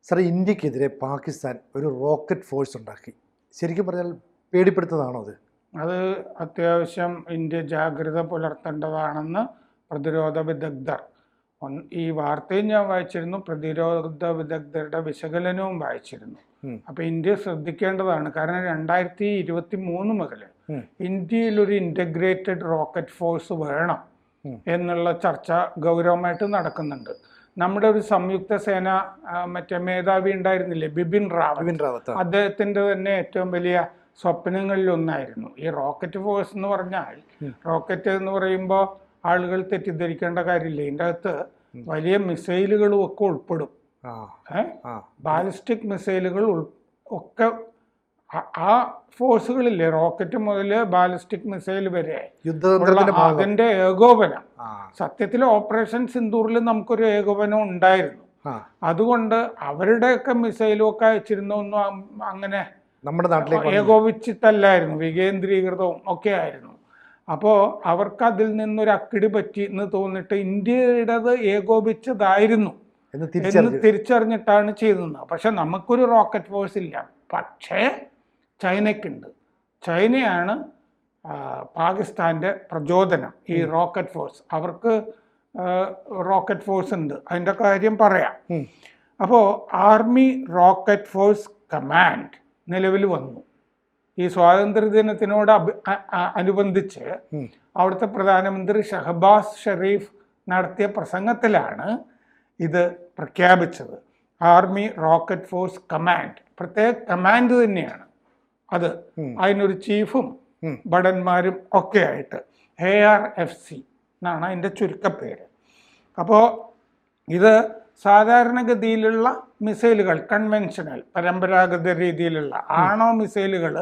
Sir, ഇന്ത്യക്കെതിരെ പാകിസ്ഥാൻ ഒരു rocket force ഉണ്ടാക്കി. ശരിക്കും പറഞ്ഞാൽ പേടിപ്പെടുത്തതാണോ അത്? അത് അത്യാവശ്യം ഇന്ത്യ ജാഗ്രത പുലർത്തേണ്ടതാണെന്ന് പ്രതിരോധ വിദഗ്ധർ, ഈ വാർത്തയും ഞാൻ വായിച്ചിരുന്നു, പ്രതിരോധ വിദഗ്ധരുടെ വിശകലനവും വായിച്ചിരുന്നു. അപ്പൊ ഇന്ത്യ ശ്രദ്ധിക്കേണ്ടതാണ്. കാരണം 2023 മുതൽ ഇന്ത്യയിൽ ഒരു ഇന്റഗ്രേറ്റഡ് റോക്കറ്റ് ഫോഴ്സ് വേണം എന്നുള്ള ചർച്ച ഗൗരവമായിട്ട് നടക്കുന്നുണ്ട്. നമ്മുടെ ഒരു സംയുക്ത സേന മേധാവി ഉണ്ടായിരുന്നില്ലേ, ബിപിൻ റാവത്ത്, അദ്ദേഹത്തിന്റെ തന്നെ ഏറ്റവും വലിയ സ്വപ്നങ്ങളിലൊന്നായിരുന്നു ഈ റോക്കറ്റ് ഫോഴ്സ് എന്ന് പറഞ്ഞാൽ. റോക്കറ്റ് എന്ന് പറയുമ്പോൾ ആളുകൾ തെറ്റിദ്ധരിക്കേണ്ട കാര്യമില്ല, ഇതിൻ്റെ അകത്ത് വലിയ മിസൈലുകളും ഒക്കെ ഉൾപ്പെടും. ബാലിസ്റ്റിക് മിസൈലുകൾ ഒക്കെ ആ ഫോഴ്സുകളില്ലേ, റോക്കറ്റ് മുതൽ ബാലിസ്റ്റിക് മിസൈൽ വരെ അതിന്റെ ഏകോപനം. സത്യത്തിൽ ഓപ്പറേഷൻ സിന്ദൂറിൽ നമുക്കൊരു ഏകോപനം ഉണ്ടായിരുന്നു. അതുകൊണ്ട് അവരുടെയൊക്കെ മിസൈലും ഒക്കെ അയച്ചിരുന്നൊന്നും അങ്ങനെ നമ്മുടെ നാട്ടിലേക്ക് ഏകോപിച്ചിട്ടല്ലായിരുന്നു, വികേന്ദ്രീകൃതവും ഒക്കെ ആയിരുന്നു. അപ്പോൾ അവർക്ക് അതിൽ നിന്നൊരു അക്കിടി പറ്റി എന്ന് തോന്നിട്ട് ഇന്ത്യയുടേത് ഏകോപിച്ചതായിരുന്നു എന്ന് തിരിച്ചറിഞ്ഞിട്ടാണ് ചെയ്തത്. പക്ഷെ നമുക്കൊരു റോക്കറ്റ് ഫോഴ്സ് ഇല്ല, പക്ഷേ ചൈനയ്ക്കുണ്ട്. ചൈനയാണ് പാകിസ്ഥാന്റെ പ്രചോദനം, ഈ റോക്കറ്റ് ഫോഴ്സ്. അവർക്ക് റോക്കറ്റ് ഫോഴ്സ് ഉണ്ട്, അതിൻ്റെ കാര്യം പറയാം. അപ്പോൾ ആർമി റോക്കറ്റ് ഫോഴ്സ് കമാൻഡ് നിലവിൽ വന്നു. ഈ സ്വാതന്ത്ര്യദിനത്തിനോട് അനുബന്ധിച്ച് അവിടുത്തെ പ്രധാനമന്ത്രി ഷഹബാസ് ഷെരീഫ് നടത്തിയ പ്രസംഗത്തിലാണ് ഇത് പ്രഖ്യാപിച്ചത്. ആർമി റോക്കറ്റ് ഫോഴ്സ് കമാൻഡ്, പ്രത്യേക കമാൻഡ് തന്നെയാണ് അത്. അതിനൊരു ചീഫും ഭടന്മാരും ഒക്കെ ആയിട്ട് ARFC എന്നാണ് അതിൻ്റെ ചുരുക്കപ്പേര്. അപ്പോൾ ഇത് സാധാരണഗതിയിലുള്ള മിസൈലുകൾ, കൺവെൻഷനൽ പരമ്പരാഗത രീതിയിലുള്ള ആണവ മിസൈലുകൾ,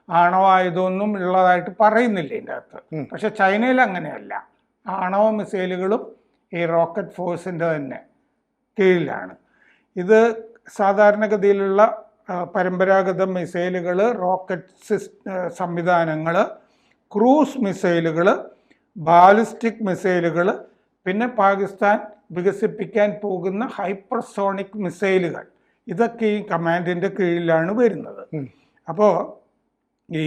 ആണവായുധമൊന്നും ഉള്ളതായിട്ട് പറയുന്നില്ല ഇതിൻ്റെ അകത്ത്. പക്ഷെ ചൈനയിൽ അങ്ങനെയല്ല, ആണവ മിസൈലുകളും ഈ റോക്കറ്റ് ഫോഴ്സിൻ്റെ തന്നെ കീഴിലാണ്. ഇത് സാധാരണഗതിയിലുള്ള പരമ്പരാഗത മിസൈലുകൾ, റോക്കറ്റ് സംവിധാനങ്ങൾ, ക്രൂസ് മിസൈലുകൾ, ബാലിസ്റ്റിക് മിസൈലുകൾ, പിന്നെ പാകിസ്ഥാൻ വികസിപ്പിക്കാൻ പോകുന്ന ഹൈപ്പർസോണിക് മിസൈലുകൾ, ഇതൊക്കെ ഈ കമാൻഡിൻ്റെ കീഴിലാണ് വരുന്നത്. അപ്പോൾ ഈ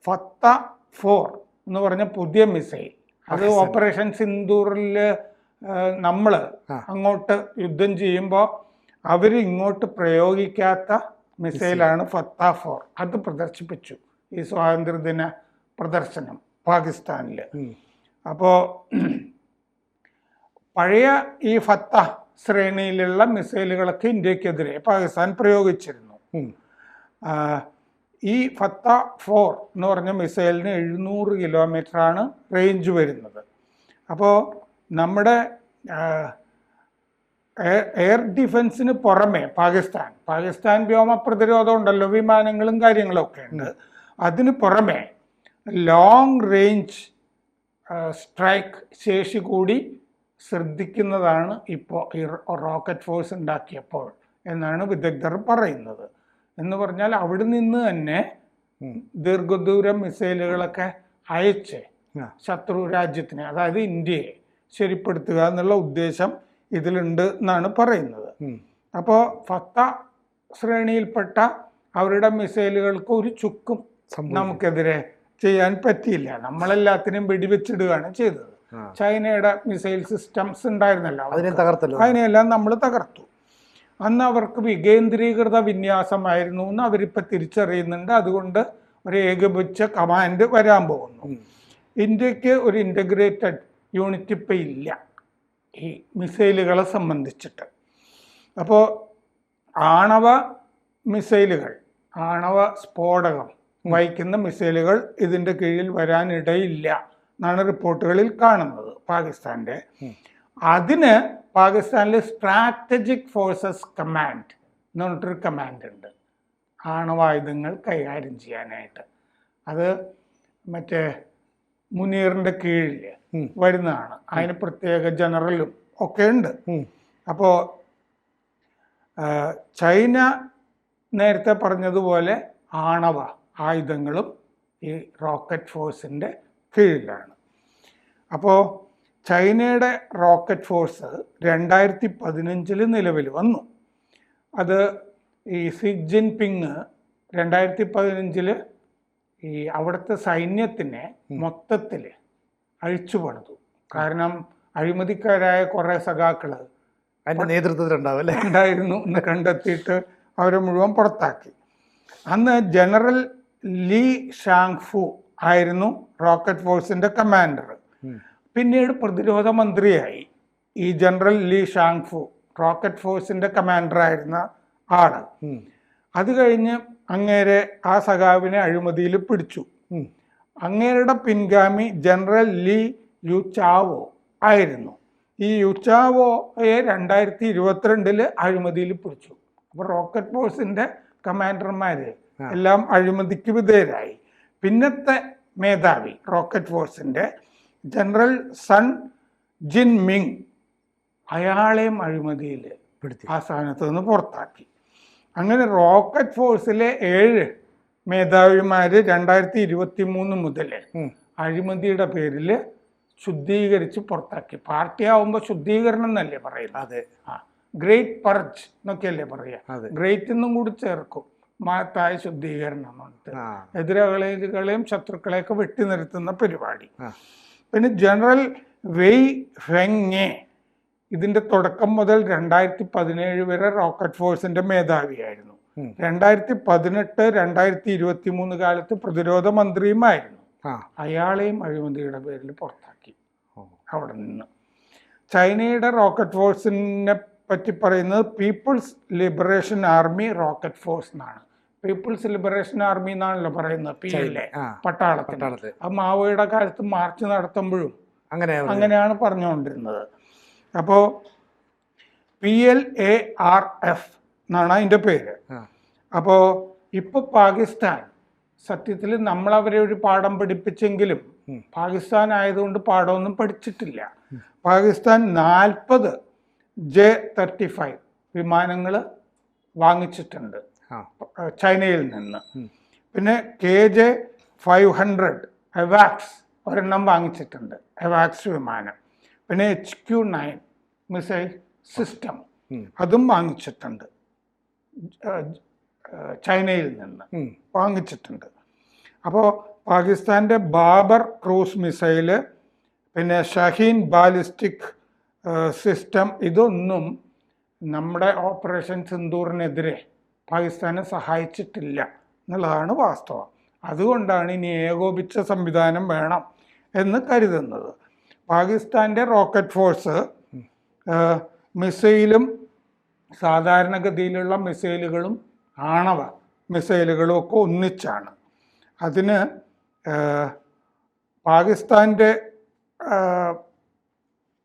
ഫത്ത 4 എന്ന് പറഞ്ഞ പുതിയ മിസൈൽ, അത് ഓപ്പറേഷൻ സിന്ദൂറിൽ നമ്മൾ അങ്ങോട്ട് യുദ്ധം ചെയ്യുമ്പോൾ അവർ ഇങ്ങോട്ട് പ്രയോഗിക്കാത്ത മിസൈലാണ് ഫത്ത 4. അത് പ്രദർശിപ്പിച്ചു ഈ സ്വാതന്ത്ര്യദിന പ്രദർശനം പാകിസ്ഥാനിൽ. അപ്പോൾ പഴയ ഈ ഫത്ത ശ്രേണിയിലുള്ള മിസൈലുകളൊക്കെ ഇന്ത്യക്കെതിരെ പാകിസ്ഥാൻ പ്രയോഗിച്ചിരുന്നു. ഈ ഫത്ത 4 എന്ന് പറഞ്ഞ മിസൈലിന് 700 കിലോമീറ്ററാണ് റേഞ്ച് വരുന്നത്. അപ്പോൾ നമ്മുടെ എയർ ഡിഫൻസിന് പുറമെ പാകിസ്ഥാൻ വ്യോമ പ്രതിരോധം ഉണ്ടല്ലോ, വിമാനങ്ങളും കാര്യങ്ങളും ഒക്കെ ഉണ്ട്. അതിന് പുറമെ ലോങ് റേഞ്ച് സ്ട്രൈക്ക് ശേഷി കൂടി ശ്രദ്ധിക്കുന്നതാണ് ഇപ്പോൾ ഈ റോക്കറ്റ് ഫോഴ്സ് ഉണ്ടാക്കിയപ്പോൾ എന്നാണ് വിദഗ്ധർ പറയുന്നത്. എന്ന് പറഞ്ഞാൽ അവിടെ നിന്ന് തന്നെ ദീർഘദൂര മിസൈലുകളൊക്കെ അയച്ച് ശത്രു രാജ്യത്തിനെ, അതായത് ഇന്ത്യയെ ശരിപ്പെടുത്തുക എന്നുള്ള ഉദ്ദേശം ഇതിലുണ്ട് എന്നാണ് പറയുന്നത്. അപ്പോൾ ഫത്ത ശ്രേണിയിൽപ്പെട്ട അവരുടെ മിസൈലുകൾക്ക് ഒരു ചുക്കും നമുക്കെതിരെ ചെയ്യാൻ പറ്റിയില്ല. നമ്മളെല്ലാത്തിനെയും വെടിവെച്ചിടുകയാണ് ചെയ്തത്. ചൈനയുടെ മിസൈൽ സിസ്റ്റംസ് ഉണ്ടായിരുന്നല്ലോ, അതിനെല്ലാം നമ്മൾ തകർത്തു. അന്ന് അവർക്ക് വികേന്ദ്രീകൃത വിന്യാസമായിരുന്നു എന്ന് അവരിപ്പോൾ തിരിച്ചറിയുന്നുണ്ട്. അതുകൊണ്ട് ഒരു ഏകോപിച്ച കമാൻഡ് വരാൻ പോകുന്നു. ഇന്ത്യക്ക് ഒരു ഇൻ്റഗ്രേറ്റഡ് യൂണിറ്റ് ഇപ്പം ഇല്ല ഈ മിസൈലുകളെ സംബന്ധിച്ചിട്ട്. അപ്പോൾ ആണവ മിസൈലുകൾ, ആണവ സ്ഫോടകം വഹിക്കുന്ന മിസൈലുകൾ ഇതിൻ്റെ കീഴിൽ വരാനിടയില്ല എന്നാണ് റിപ്പോർട്ടുകളിൽ കാണുന്നത് പാകിസ്ഥാൻ്റെ. അതിന് പാകിസ്ഥാനിൽ സ്ട്രാറ്റജിക് ഫോഴ്സസ് കമാൻഡ് എന്ന് പറഞ്ഞിട്ടൊരു കമാൻഡ് ഉണ്ട് ആണവായുധങ്ങൾ കൈകാര്യം ചെയ്യാനായിട്ട്. അത് മറ്റേ മുനീറിൻ്റെ കീഴിൽ വരുന്നതാണ്. അതിന് പ്രത്യേക ജനറലും ഒക്കെ ഉണ്ട്. അപ്പോൾ ചൈന നേരത്തെ പറഞ്ഞതുപോലെ ആണവ ആയുധങ്ങളും ഈ റോക്കറ്റ് ഫോഴ്സിൻ്റെ കീഴിലാണ്. അപ്പോൾ ചൈനയുടെ റോക്കറ്റ് ഫോഴ്സ് 2015 നിലവിൽ വന്നു. അത് ഈ സി ജിൻപിങ് 2015 ഈ അവിടുത്തെ സൈന്യത്തിനെ മൊത്തത്തിൽ അഴിച്ചുപണിതു. കാരണം അഴിമതിക്കാരായ കുറേ സഖാക്കൾ അതിൻ്റെ നേതൃത്വത്തിലുണ്ടാവും അല്ലേ ഉണ്ടായിരുന്നു എന്ന് കണ്ടെത്തിയിട്ട് അവരെ മുഴുവൻ പുറത്താക്കി. അന്ന് ജനറൽ ലീ ഷാങ്ഫു ആയിരുന്നു റോക്കറ്റ് ഫോഴ്സിന്റെ കമാൻഡർ. പിന്നീട് പ്രതിരോധ മന്ത്രിയായി ഈ ജനറൽ ലീ ഷാങ്ഫു, റോക്കറ്റ് ഫോഴ്സിന്റെ കമാൻഡർ ആയിരുന്ന ആള്. അത് കഴിഞ്ഞ് അങ്ങേരെ ആ സഖാവിനെ അഴിമതിയിൽ പിടിച്ചു. അങ്ങേരുടെ പിൻഗാമി ജനറൽ ലീ യുചാവോ ആയിരുന്നു. ഈ യുചാവോയെ 2022 അഴിമതിയിൽ പിടിച്ചു. അപ്പോൾ റോക്കറ്റ് ഫോഴ്സിന്റെ കമാൻഡർമാര് എല്ലാം അഴിമതിക്ക് വിധേയരായി. പിന്നത്തെ മേധാവി റോക്കറ്റ് ഫോഴ്സിന്റെ ജനറൽ സൺ ജിൻ മിങ്, അയാളെയും അഴിമതിയിൽ ആ സ്ഥാനത്ത് നിന്ന് പുറത്താക്കി. അങ്ങനെ റോക്കറ്റ് ഫോഴ്സിലെ 7 മേധാവിമാര് 2023 മുതൽ അഴിമതിയുടെ പേരിൽ ശുദ്ധീകരിച്ച് പുറത്താക്കി. പാർട്ടി ആവുമ്പോൾ ശുദ്ധീകരണം എന്നല്ലേ പറയുന്നത്? അതെ. ഗ്രേറ്റ് പർജ് എന്നൊക്കെയല്ലേ പറയുക. ഗ്രേറ്റ് എന്നും കൂടി ചേർക്കും. മഹത്തായ ശുദ്ധീകരണം എന്നിട്ട് എതിരാളികളെയും ശത്രുക്കളെയൊക്കെ വെട്ടി നിർത്തുന്ന പരിപാടി. പിന്നെ ജനറൽ വെയ് ഫെങെ ഇതിന്റെ തുടക്കം മുതൽ 2017 വരെ റോക്കറ്റ് ഫോഴ്സിന്റെ മേധാവിയായിരുന്നു. 2018, 2023 കാലത്ത് പ്രതിരോധ മന്ത്രിയുമായിരുന്നു. അയാളെയും അഴിമതിയുടെ പേരിൽ പുറത്താക്കി അവിടെ നിന്ന്. ചൈനയുടെ റോക്കറ്റ് ഫോഴ്സിനെ പറ്റി പറയുന്നത് people's liberation army rocket force എന്നാണ്. പീപ്പിൾസ് ലിബറേഷൻ ആർമി എന്നാണല്ലോ പറയുന്നത് PLA പട്ടാളത്തിന്. ആ മാവോയുടെ കാലത്ത് മാർച്ച് നടത്തുമ്പോഴും അങ്ങനെയാണ് പറഞ്ഞുകൊണ്ടിരുന്നത്. അപ്പോൾ PLARF എന്നാണ് അതിൻ്റെ പേര്. അപ്പോൾ ഇപ്പോൾ പാകിസ്ഥാൻ സത്യത്തിൽ നമ്മളവരെ ഒരു പാഠം പഠിപ്പിച്ചെങ്കിലും പാകിസ്ഥാൻ ആയതുകൊണ്ട് പാഠമൊന്നും പഠിച്ചിട്ടില്ല. പാകിസ്ഥാൻ 40 J-35 വിമാനങ്ങൾ വാങ്ങിച്ചിട്ടുണ്ട് ചൈനയിൽ നിന്ന്. പിന്നെ KJ-500 എവാക്സ് ഒരെണ്ണം വാങ്ങിച്ചിട്ടുണ്ട്, എവാക്സ് വിമാനം. പിന്നെ HQ-9 മിസൈൽ സിസ്റ്റം അതും വാങ്ങിച്ചിട്ടുണ്ട്, ചൈനയിൽ നിന്ന് വാങ്ങിച്ചിട്ടുണ്ട്. അപ്പോൾ പാകിസ്ഥാൻ്റെ ബാബർ ക്രൂസ് മിസൈല്, പിന്നെ ഷഹീൻ ബാലിസ്റ്റിക് സിസ്റ്റം, ഇതൊന്നും നമ്മുടെ ഓപ്പറേഷൻ സിന്ദൂറിനെതിരെ പാകിസ്ഥാനെ സഹായിച്ചിട്ടില്ല എന്നുള്ളതാണ് വാസ്തവം. അതുകൊണ്ടാണ് ഇനി ഏകോപിച്ച സംവിധാനം വേണം എന്ന് കരുതുന്നത്. പാകിസ്ഥാൻ്റെ റോക്കറ്റ് ഫോഴ്സ് മിസൈലും സാധാരണഗതിയിലുള്ള മിസൈലുകളും ആണവ മിസൈലുകളും ഒക്കെ ഒന്നിച്ചാണ്. അതിന് പാകിസ്ഥാൻ്റെ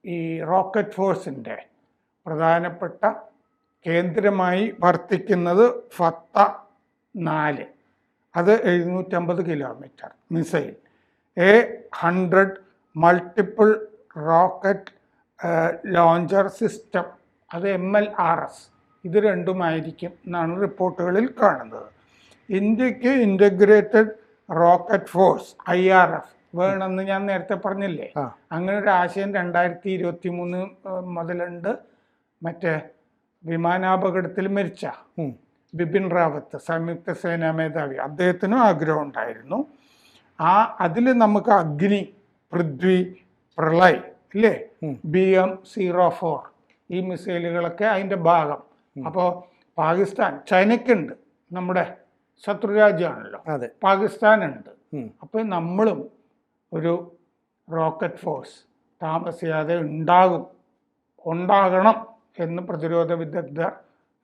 ഈ റോക്കറ്റ് ഫോഴ്സിൻ്റെ പ്രധാനപ്പെട്ട കേന്ദ്രമായി വർത്തിക്കുന്നത് ഫത്ത 4, അത് 750 kilometre missile. A-100 multiple rocket launcher system, അത് MLRS, ഇത് രണ്ടുമായിരിക്കും എന്നാണ് റിപ്പോർട്ടുകളിൽ കാണുന്നത്. ഇന്ത്യക്ക് ഇൻ്റഗ്രേറ്റഡ് റോക്കറ്റ് ഫോഴ്സ് IRF വേണമെന്ന് ഞാൻ നേരത്തെ പറഞ്ഞില്ലേ. അങ്ങനെ ഒരു ആശയം 2023 മുതലുണ്ട്. മറ്റേ വിമാനാപകടത്തിൽ മരിച്ച ബിപിൻ റാവത്ത്, സംയുക്ത സേനാ മേധാവി, അദ്ദേഹത്തിനും ആഗ്രഹം ഉണ്ടായിരുന്നു. അതിൽ നമുക്ക് അഗ്നി, പൃഥ്വി, പ്രളയ് ഇല്ലേ, BM-04 ഈ മിസൈലുകളൊക്കെ അതിൻ്റെ ഭാഗം. അപ്പോൾ പാകിസ്ഥാൻ, ചൈനയ്ക്കുണ്ട്, നമ്മുടെ ശത്രുരാജ്യമാണല്ലോ, പാകിസ്ഥാനുണ്ട്. അപ്പോൾ നമ്മളും ഒരു റോക്കറ്റ് ഫോഴ്സ് താമസിയാതെ ഉണ്ടാകണം എന്ന് പ്രതിരോധ വിദഗ്ധർ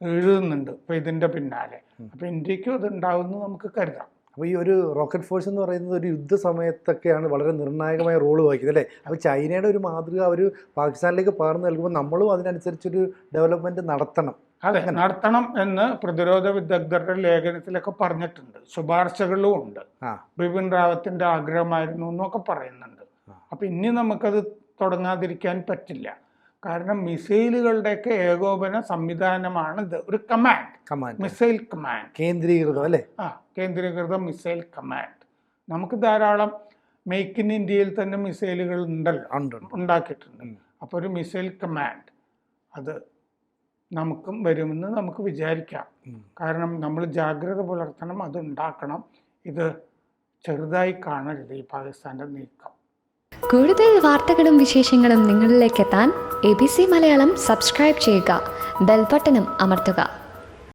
എഴുതുന്നുണ്ട് ഇപ്പോൾ ഇതിൻ്റെ പിന്നാലെ. അപ്പോൾ ഇന്ത്യക്കും അത് ഉണ്ടാകുമെന്ന് നമുക്ക് കരുതാം. അപ്പോൾ ഈ ഒരു റോക്കറ്റ് ഫോഴ്സ് എന്ന് പറയുന്നത് ഒരു യുദ്ധ സമയത്തൊക്കെയാണ് വളരെ നിർണായകമായ റോള് വഹിക്കുന്നത് അല്ലേ. അപ്പോൾ ചൈനയുടെ ഒരു മാതൃക അവർ പാകിസ്ഥാനിലേക്ക് പകർന്നു നൽകുമ്പോൾ നമ്മളും അതിനനുസരിച്ചൊരു ഡെവലപ്മെൻറ്റ് നടത്തണം. അതെ, നടത്തണം എന്ന് പ്രതിരോധ വിദഗ്ധരുടെ ലേഖനത്തിലൊക്കെ പറഞ്ഞിട്ടുണ്ട്, ശുപാർശകളും ഉണ്ട്. ബിപിൻ റാവത്തിൻ്റെ ആഗ്രഹമായിരുന്നു എന്നൊക്കെ പറയുന്നുണ്ട്. അപ്പം ഇനി നമുക്കത് തുടങ്ങാതിരിക്കാൻ പറ്റില്ല. കാരണം മിസൈലുകളുടെയൊക്കെ ഏകോപന സംവിധാനമാണ് ഇത്, ഒരു കമാൻഡ്, മിസൈൽ കമാൻഡ്, കേന്ദ്രീകൃതം അല്ലേ. കേന്ദ്രീകൃത മിസൈൽ കമാൻഡ്. നമുക്ക് ധാരാളം മേക്ക് ഇൻ ഇന്ത്യയിൽ തന്നെ മിസൈലുകൾ ഉണ്ടല്ലോ, ഉണ്ടാക്കിയിട്ടുണ്ട്. അപ്പോൾ ഒരു മിസൈൽ കമാൻഡ് അത് നമുക്കും വരുമെന്ന് നമുക്ക് വിചാരിക്കാം. കാരണം നമ്മൾ ജാഗ്രത പുലർത്തണം, അത് ഉണ്ടാക്കണം. ഇത് ചെറുതായി കാണരുത് ഈ പാകിസ്ഥാൻ്റെ നീക്കം. കൂടുതൽ വാർത്തകളും വിശേഷങ്ങളും നിങ്ങളിലേക്ക് എത്താൻ ABC മലയാളം സബ്സ്ക്രൈബ് ചെയ്യുക, ബെൽബട്ടനും അമർത്തുക.